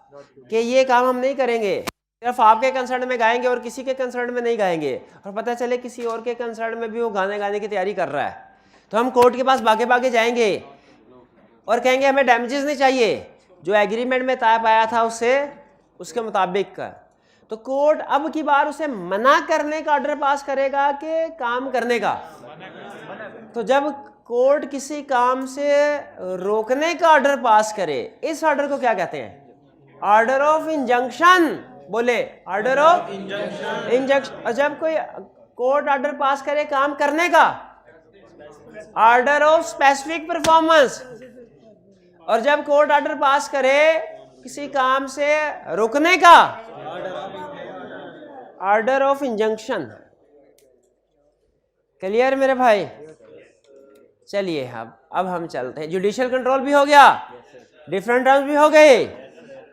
कि ये काम हम नहीं करेंगे, सिर्फ आपके कंसर्न में गाएंगे और किसी के कंसर्न में नहीं गाएंगे, और पता चले किसी और के कंसर्न में भी वो गाने गाने की तैयारी कर रहा है, तो हम कोर्ट के पास भागे भागे जाएंगे और कहेंगे हमें डैमेजेस नहीं चाहिए, जो एग्रीमेंट में तय पाया था उसके मुताबिक का। तो कोर्ट अब की बार उसे मना करने का ऑर्डर पास करेगा कि काम करने का। तो जब कोर्ट किसी काम से रोकने का ऑर्डर पास करे, इस ऑर्डर को क्या कहते हैं? Order of injunction. बोले, ऑर्डर ऑफ इंजंक्शन। और जब कोई कोर्ट ऑर्डर पास करे काम करने का, ऑर्डर ऑफ स्पेसिफिक परफॉर्मेंस। और जब कोर्ट ऑर्डर पास करे किसी काम से रोकने का, ऑर्डर ऑफ इंजंक्शन। क्लियर मेरे भाई? चलिए अब हम चलते हैं। जुडिशियल कंट्रोल भी हो गया, डिफरेंट टर्म्स भी हो गए।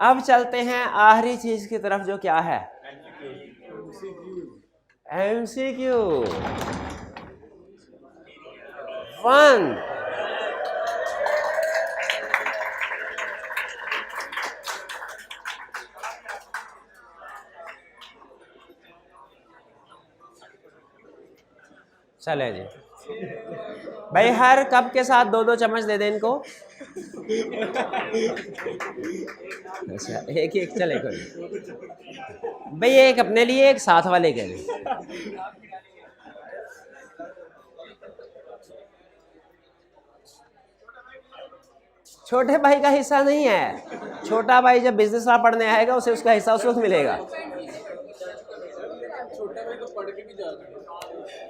अब चलते हैं आखिरी चीज की तरफ, जो क्या है? एमसीक्यू 1। चले जी भाई, हर कप के साथ 2-2 चम्मच दे दे इनको। अच्छा, एक चले कोई भाई, एक अपने लिए, एक साथ वाले के लिए। छोटे भाई का हिस्सा नहीं है, छोटा भाई जब बिजनेस लॉ पढ़ने आएगा उसे उसका हिस्सा उस वक्त मिलेगा।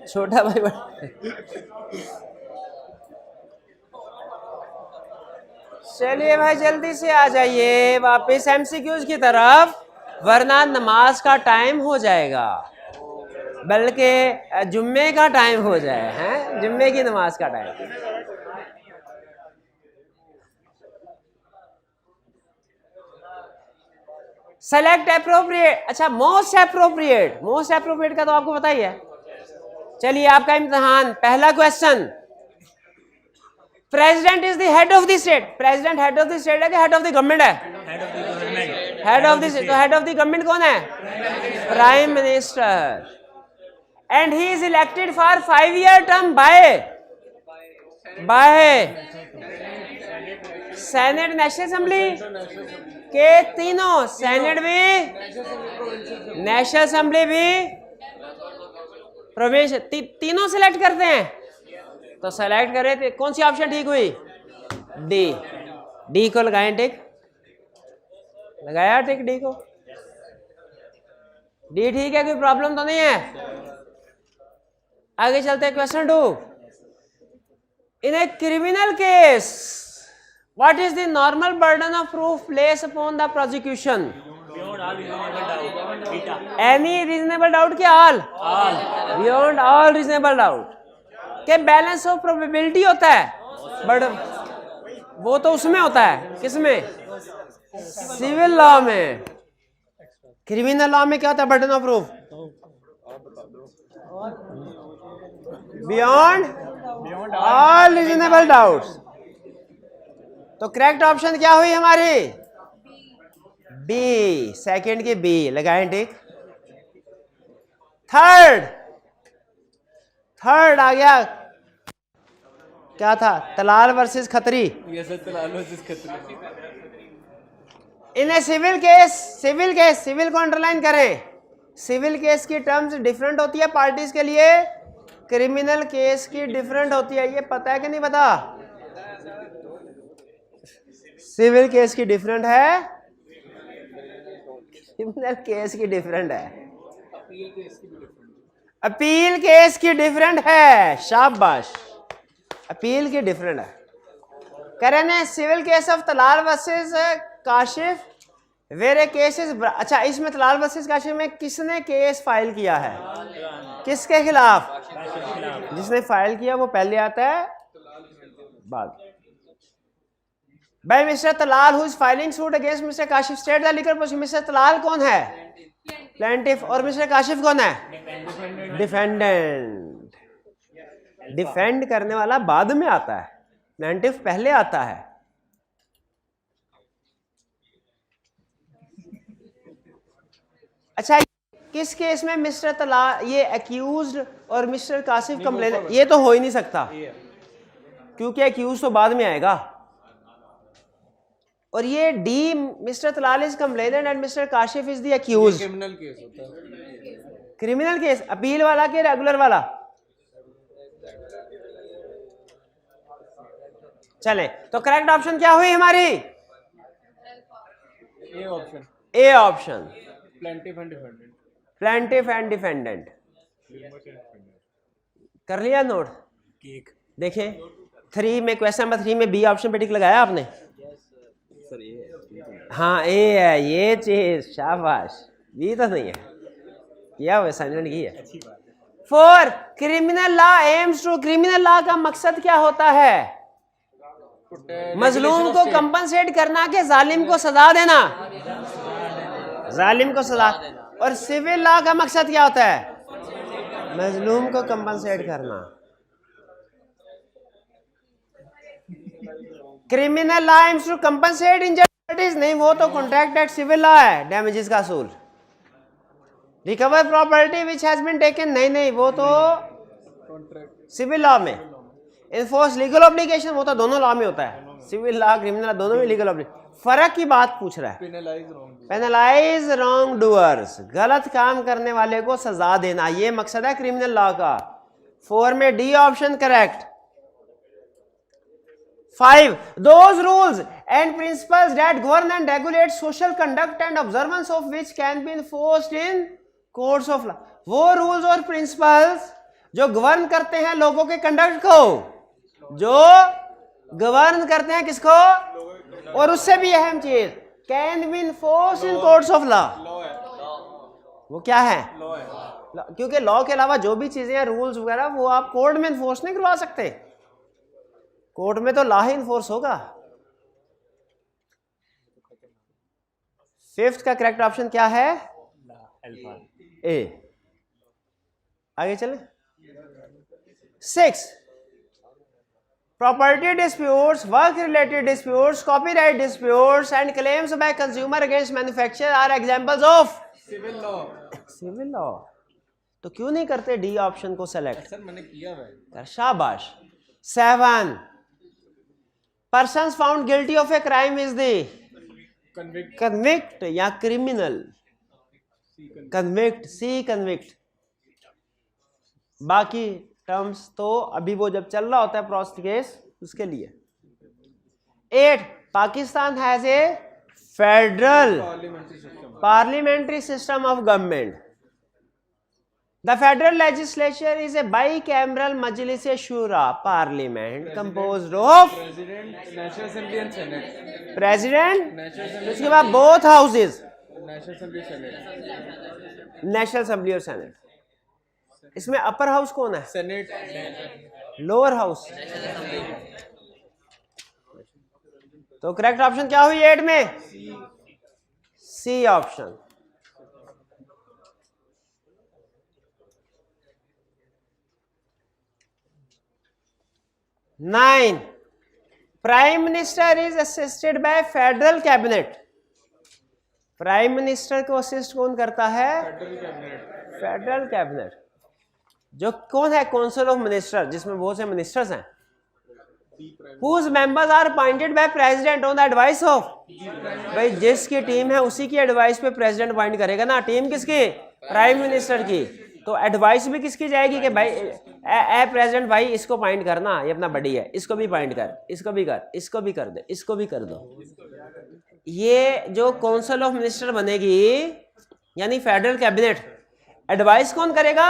छोटा भाई चलिए भाई, जल्दी से आ जाइए वापस एमसीक्यूज की तरफ, वरना नमाज का टाइम हो जाएगा, बल्कि जुम्मे का टाइम हो जाए, हैं जुम्मे की नमाज का टाइम। Select appropriate. अच्छा, मोस्ट एप्रोप्रिएट। मोस्ट एप्रोप्रिएट का तो आपको पता ही है। चलिए आपका इम्तिहान, पहला question, president is the head of the state. President head of the state है कि हेड ऑफ द गवर्नमेंट है? Head of the state. तो हेड ऑफ द गवर्नमेंट कौन है? Prime minister. And he is elected for 5-year term by senate, national assembly के तीनों, senate भी, national assembly भी, प्रोविंस, तीनों सिलेक्ट करते हैं। तो सेलेक्ट करें तो कौन सी ऑप्शन ठीक हुई? डी को लगाएं टिक। लगाया टिक डी को? डी ठीक है, कोई प्रॉब्लम तो नहीं है। आगे चलते हैं question 2। In a criminal case, what is the normal burden of proof placed upon the prosecution? Any reasonable doubt के all? Beyond all reasonable doubt के बैलेंस ऑफ प्रोबेबिलिटी होता है, बट वो तो उसमें होता है, किसमें? सिविल लॉ में। क्रिमिनल लॉ में क्या होता है burden of proof? Beyond all reasonable doubts. तो करेक्ट ऑप्शन क्या हुई हमारी? बी, सेकंड की बी, लगाएं टिक। थर्ड आ गया, क्या था? तलाल वर्सेस खत्री। ये sir Talal versus Khatri. In a civil case, civil को अंडरलाइन करें। सिविल केस की टर्म्स डिफरेंट होती है पार्टीज के लिए, क्रिमिनल केस की डिफरेंट होती है। ये पता है कि नहीं पता? सिविल केस की डिफरेंट है, क्रिमिनल केस की डिफरेंट है, अपील केस की डिफरेंट है। शाबाश, अपील की डिफरेंट है। कह रहे हैं civil case of Talal versus Kashif where a case is. अच्छा, इसमें तलाल वर्सेस काशिफ में किसने केस फाइल किया है? किसके खिलाफ? जिसने फाइल किया वो पहले आता है बाद। भाई mister Talal who is filing suit against mister Kashif state the legal position. Mister Talal कौन है? प्लेंटिफ। और मिस्टर काशिफ कौन है? डिफेंडेंट। डिफेंड करने वाला बाद में आता है, प्लेंटिफ पहले आता है। अच्छा, किस केस में मिस्टर तलाल ये एक्यूज्ड और मिस्टर काशिफ कंप्लेन? ये तो हो ही नहीं सकता क्योंकि एक्यूज तो बाद में आएगा। और ये the mister Talal is complainant and mister Kashif is the accused. Criminal case होता है। क्रिमिनल केस अपील वाला के रेगुलर वाला? चले, तो करेक्ट ऑप्शन क्या हुई हमारी? A option. A option, plaintiff and defendant. Plaintiff and defendant. कर लिया नोट? देखें 3 में, क्वेश्चन नंबर 3 में बी ऑप्शन पे टिक लगाया आपने? हाँ ए है ये चीज, शाबाश। बी तो नहीं है, किया हुआ असाइनमेंट की है। 4 criminal law aims to. Criminal law का मकसद क्या होता है? मजलूम को कंपनसेट करना के जालिम को सजा देना? जालिम को सजा। और सिविल लॉ का मकसद क्या होता है? मजलूम को कंपनसेट करना। Criminal law aims to compensate injuries नहीं, वो तो कॉन्ट्रैक्ट एक्ट सिविल लॉ है, डैमेजेस का असूल। Recover property which has been taken नहीं, वो तो सिविल लॉ में। इन्फोर्स लीगल ऑब्लिगेशन वो तो दोनों लॉ में होता है, सिविल लॉ क्रिमिनल लॉ दोनों में लीगल ऑब्लिगेशन। फर्क की बात पूछ रहा है। पेनलाइज रॉन्ग डूअर्स, गलत काम करने वाले को सजा देना, ये मकसद है क्रिमिनल लॉ का। 4 में D option correct. 5 those rules and principles that govern and regulate social conduct and observance of which can be enforced in courts of law। वो रूल्स और प्रिंसिपल्स जो गवर्न करते हैं लोगों के कंडक्ट को, जो गवर्न करते हैं किसको? और उससे भी अहम चीज, can be enforced in courts of law. वो क्या है? क्योंकि लॉ के अलावा जो भी चीजें हैं, रूल्स वगैरह, वो आप कोर्ट में इन्फोर्स नहीं करवा सकते। कोर्ट में तो लॉ ही इन्फोर्स होगा। 5th का करेक्ट ऑप्शन क्या है? ए। आगे चले। 6 property disputes, work related disputes, copyright disputes and claims by consumer against manufacturer are examples of civil law. Civil law. तो क्यों नहीं करते डी ऑप्शन को सेलेक्ट? सर मैंने किया है। शाबाश। 7 persons found guilty of a crime is the convict या criminal? convict, C convict। बाकी टर्म्स तो अभी वो जब चल रहा होता है प्रोसेस केस उसके लिए। 8 Pakistan has a federal parliamentary system of government. The federal legislature is a bicameral majlis-e-shura parliament composed of President, National Assembly and Senate. president, उसके बाद both houses, National Assembly, Senate. national assembly और senate। इसमें upper house कौन है? Senate. Lower house. तो correct option क्या हुई 8 में? C option. 9 prime minister is assisted by federal cabinet. Prime minister को असिस्ट कौन करता है? Federal cabinet. जो कौन है? काउंसिल ऑफ मिनिस्टर, जिसमें बहुत से मिनिस्टर्स हैं। whose members are appointed by president on the advice of, भाई जिसकी टीम है उसी की एडवाइस पे प्रेसिडेंट अपॉइंट करेगा ना। टीम किसकी? प्राइम मिनिस्टर की। तो एडवाइस भी किसकी जाएगी कि भाई ए प्रेसिडेंट भाई इसको पॉइंट करना, ये अपना बड़ी है, इसको भी पॉइंट कर, इसको भी कर, इसको भी कर दे, इसको भी कर दो। ये जो काउंसिल ऑफ मिनिस्टर बनेगी यानी फेडरल कैबिनेट, एडवाइस कौन करेगा?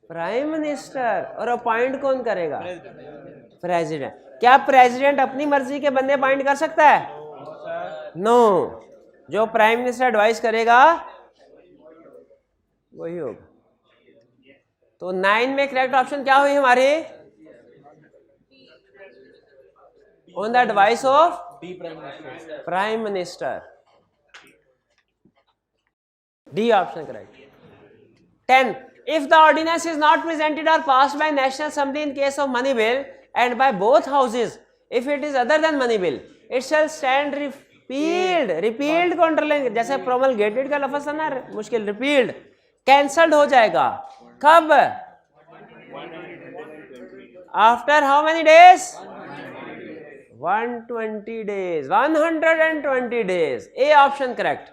Prime minister. और अपॉइंट कौन करेगा? प्रेसिडेंट। क्या प्रेसिडेंट अपनी मर्जी के बंदे अपॉइंट कर सकता है? नो। जो प्राइम मिनिस्टर एडवाइस करेगा वही होगा। तो 9 में करेक्ट ऑप्शन क्या हुई हमारे? On the advice of prime minister. D option correct. 10. If the ordinance is not presented or passed by National Assembly in case of money bill and by both houses, if it is other than money bill, it shall stand repealed. Repealed को underline, जैसे promulgated का लफ्ज था ना मुश्किल, repealed, cancelled हो जाएगा। कब? After how many days? 120 days, 120 days। A option correct.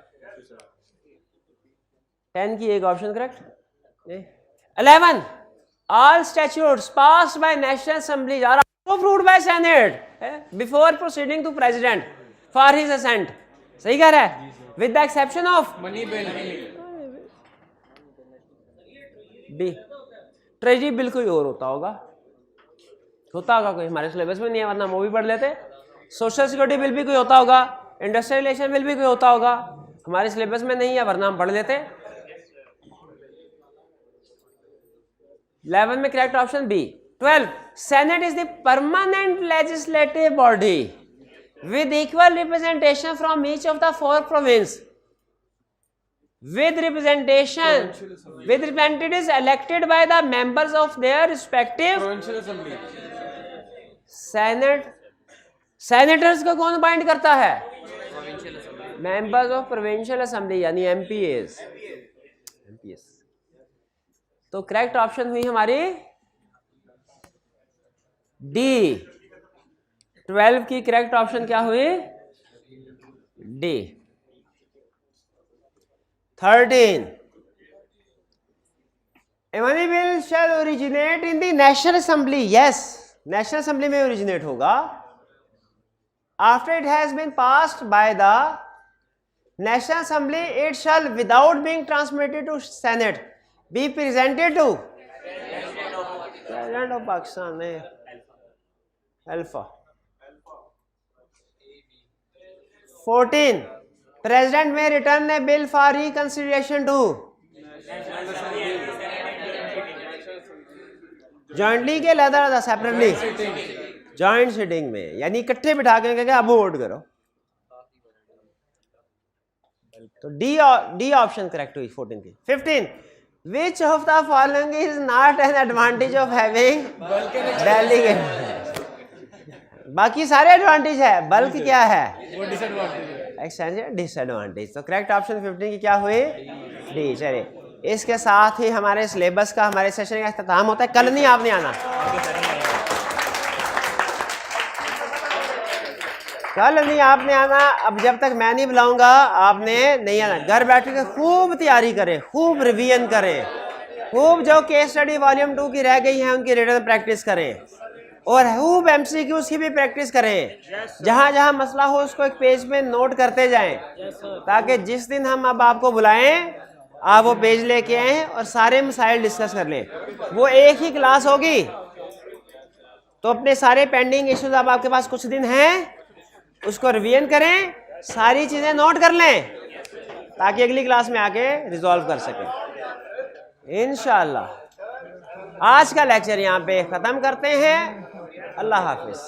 10 की एक option correct. 11. All statutes passed by National Assembly are also approved by Senate before proceeding to President for his assent. सही कह रहा है? With the exception of money bill. B. Treasury bill कोई और होता होगा कोई हमारे सिलेबस में नहीं है, वरना वो भी पढ़ लेते। सोशल सिक्योरिटी बिल भी कोई होता होगा, इंडस्ट्रियल रिलेशन बिल भी कोई होता होगा, हमारे सिलेबस में नहीं है, वरना हम पढ़ लेते। 11 में correct option B. 12. Senate is the permanent legislative body with equal representation from each of the 4 provinces. With representatives elected by the members of their respective provincial assembly. Senators को कौन अपॉइंट करता है? मेंबर्स ऑफ प्रोविंशियल असेंबली यानी MPS. तो correct option हुई हमारी D. 12 की correct option क्या हुई? D. 13. A money bill shall originate in the National Assembly. Yes, national assembly में ओरिजिनेट होगा। After it has been passed by the National Assembly, it shall, without being transmitted to Senate, be presented to President of Pakistan. Alpha. 14. President may return a bill for reconsideration to jointly के लहदा separately, joint sitting में, यानी इकट्ठे बिठा के अब vote करो। तो D option correct हुई 14 की। 15. Which of the following is not an advantage of having delegate? बाकी सारे एडवांटेज है, बल्क क्या है? Exchange disadvantage. तो करेक्ट ऑप्शन 15 की क्या हुई? डी। चलिए, इसके साथ ही हमारे सिलेबस का, हमारे सेशन का इख्तिताम होता है। कल नहीं आपने आना, कल नहीं आपने आना। अब जब तक मैं नहीं बुलाऊंगा आपने नहीं आना। घर बैठ के खूब तैयारी करें, खूब रिवीजन करें, खूब जो केस स्टडी वॉल्यूम 2 की रह गई है उनकी रिटन प्रैक्टिस करें, और खूब एमसीक्यूज की भी प्रैक्टिस करें। जहां जहां मसला हो उसको एक पेज पे नोट करते जाएं, ताकि जिस दिन हम अब आपको बुलाएं आप वो पेज लेके आए और सारे मसाइल डिस्कस कर लें। वो एक ही क्लास होगी, तो अपने सारे पेंडिंग इश्यूज अब आपके पास कुछ दिन हैं, उसको रिवीजन करें, सारी चीजें नोट कर लें, ताकि अगली क्लास में आके रिजॉल्व कर सकें इंशाअल्लाह। आज का लेक्चर यहाँ पे ख़त्म करते हैं। अल्लाह हाफिज।